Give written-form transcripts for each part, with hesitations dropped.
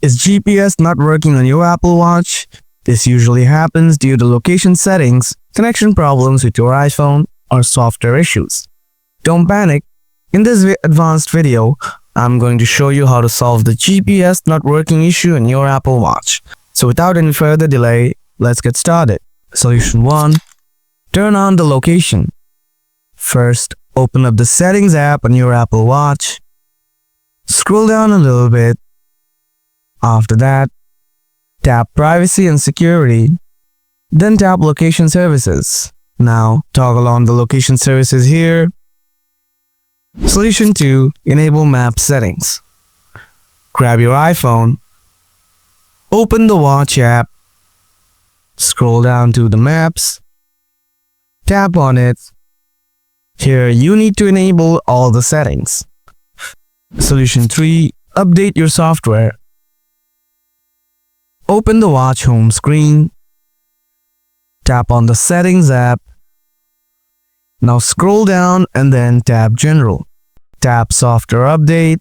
Is GPS not working on your Apple Watch? This usually happens due to location settings, connection problems with your iPhone, or software issues. Don't panic. In this advanced video, I'm going to show you how to solve the GPS not working issue in your Apple Watch. So without any further delay, let's get started. Solution 1. Turn on the location. First, open up the Settings app on your Apple Watch. Scroll down a little bit. After that, tap Privacy and Security. Then tap Location Services. Now, toggle on the location services here. Solution 2. Enable Map Settings. Grab your iPhone. Open the Watch app. Scroll down to the Maps. Tap on it. Here, you need to enable all the settings. Solution 3. Update your software. Open the Watch home screen. Tap on the Settings app. Now scroll down and then tap General. Tap Software Update.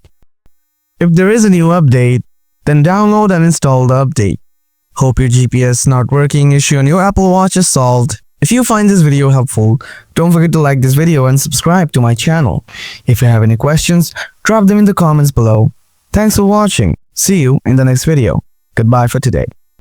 If there is a new update, then download and install the update. Hope your GPS not working issue on your Apple Watch is solved. If you find this video helpful, don't forget to like this video and subscribe to my channel. If you have any questions, drop them in the comments below. Thanks for watching. See you in the next video. Goodbye for today.